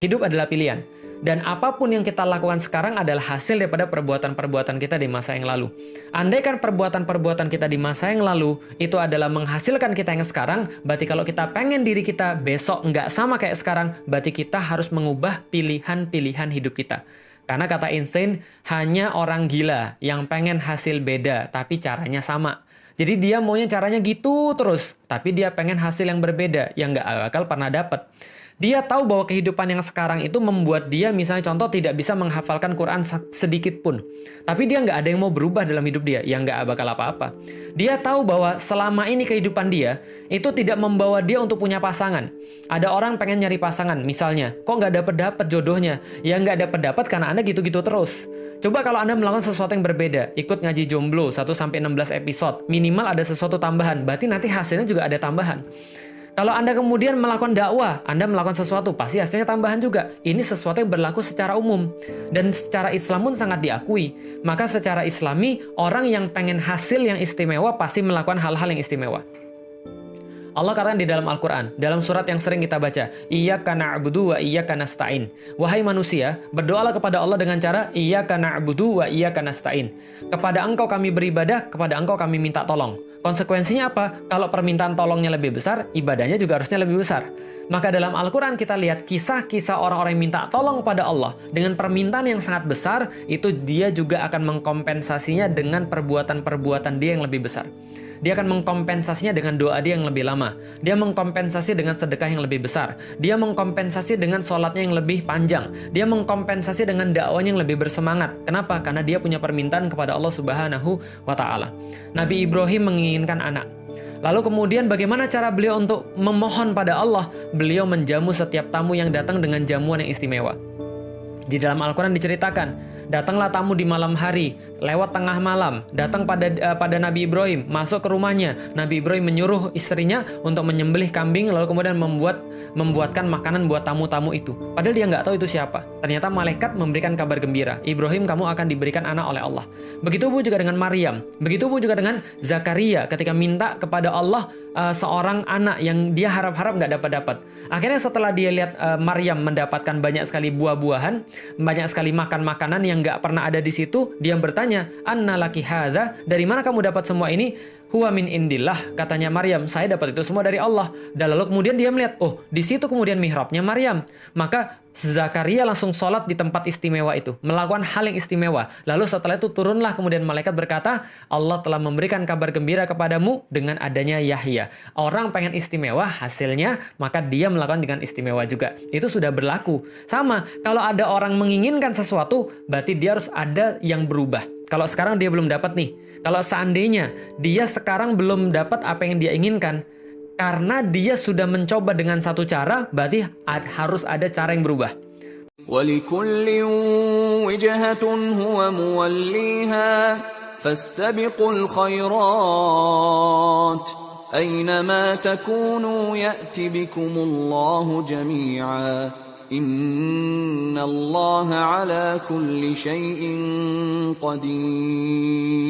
Hidup adalah pilihan. Dan apapun yang kita lakukan sekarang adalah hasil daripada perbuatan-perbuatan kita di masa yang lalu. Andaikan perbuatan-perbuatan kita di masa yang lalu itu adalah menghasilkan kita yang sekarang, berarti kalau kita pengen diri kita besok nggak sama kayak sekarang, berarti kita harus mengubah pilihan-pilihan hidup kita. Karena kata Einstein, hanya orang gila yang pengen hasil beda, tapi caranya sama. Jadi dia maunya caranya gitu terus, tapi dia pengen hasil yang berbeda, yang nggak bakal pernah dapat. Dia tahu bahwa kehidupan yang sekarang itu membuat dia misalnya contoh tidak bisa menghafalkan Quran sedikit pun. Tapi dia nggak ada yang mau berubah dalam hidup dia, yang nggak bakal apa-apa. Dia tahu bahwa selama ini kehidupan dia itu tidak membawa dia untuk punya pasangan. Ada orang pengen nyari pasangan, misalnya, kok nggak dapet jodohnya? Ya nggak dapet karena Anda gitu-gitu terus. Coba kalau Anda melakukan sesuatu yang berbeda, ikut ngaji jomblo 1-16 episode, minimal ada sesuatu tambahan, berarti nanti hasilnya juga ada tambahan. Kalau Anda kemudian melakukan dakwah, Anda melakukan sesuatu, pasti hasilnya tambahan juga. Ini sesuatu yang berlaku secara umum. Dan secara Islam pun sangat diakui. Maka secara Islami, orang yang pengen hasil yang istimewa pasti melakukan hal-hal yang istimewa. Allah katakan di dalam Al-Quran, dalam surat yang sering kita baca, Iyyaka na'budu wa iyyaka nasta'in. Wahai manusia, berdoalah kepada Allah dengan cara Iyyaka na'budu wa iyyaka nasta'in. Kepada Engkau kami beribadah, kepada Engkau kami minta tolong. Konsekuensinya apa? Kalau permintaan tolongnya lebih besar, ibadahnya juga harusnya lebih besar. Maka dalam Al-Quran kita lihat kisah-kisah orang-orang yang minta tolong pada Allah dengan permintaan yang sangat besar, itu dia juga akan mengkompensasinya dengan perbuatan-perbuatan dia yang lebih besar. Dia akan mengkompensasinya dengan doa dia yang lebih lama. Dia mengkompensasi dengan sedekah yang lebih besar. Dia mengkompensasi dengan sholatnya yang lebih panjang. Dia mengkompensasi dengan dakwanya yang lebih bersemangat. Kenapa? Karena dia punya permintaan kepada Allah Subhanahu wa Ta'ala. Nabi Ibrahim menginginkan anak. Lalu kemudian bagaimana cara beliau untuk memohon pada Allah? Beliau menjamu setiap tamu yang datang dengan jamuan yang istimewa. Di dalam Al-Quran diceritakan, datanglah tamu di malam hari, lewat tengah malam, datang pada Nabi Ibrahim, masuk ke rumahnya. Nabi Ibrahim menyuruh istrinya untuk menyembelih kambing, lalu kemudian membuatkan makanan buat tamu-tamu itu. Padahal dia nggak tahu itu siapa. Ternyata malaikat memberikan kabar gembira, Ibrahim, kamu akan diberikan anak oleh Allah. Begitu pun juga dengan Maryam, begitu pun juga dengan Zakaria ketika minta kepada Allah seorang anak yang dia harap-harap nggak dapat. Akhirnya setelah dia lihat Maryam mendapatkan banyak sekali buah-buahan, banyak sekali makan makanan yang nggak pernah ada di situ, dia bertanya, "Anna laki hadza?" Dari mana kamu dapat semua ini? "Huwa min indillah," katanya Maryam, saya dapat itu semua dari Allah. Dan lalu kemudian dia melihat, oh, di situ kemudian mihrabnya Maryam. Maka Zakaria langsung sholat di tempat istimewa itu, melakukan hal yang istimewa. Lalu setelah itu turunlah kemudian malaikat berkata, Allah telah memberikan kabar gembira kepadamu dengan adanya Yahya. Orang pengen istimewa, hasilnya maka dia melakukan dengan istimewa juga. Itu sudah berlaku. Sama, kalau ada orang menginginkan sesuatu, berarti dia harus ada yang berubah. Kalau sekarang dia belum dapat nih, kalau seandainya dia sekarang belum dapat apa yang dia inginkan, karena dia sudah mencoba dengan satu cara, berarti harus ada cara yang berubah. وَلِكُلٍّ وِجْهَةٌ هُوَ مُوَلِّيهَا فَاسْتَبِقُوا الْخَيْرَاتِ أَيْنَمَا تَكُونُوا يَأْتِ بِكُمُ اللَّهُ جَمِيعًا إِنَّ اللَّهَ عَلَى كُلِّ شَيْءٍ قَدِيرٌ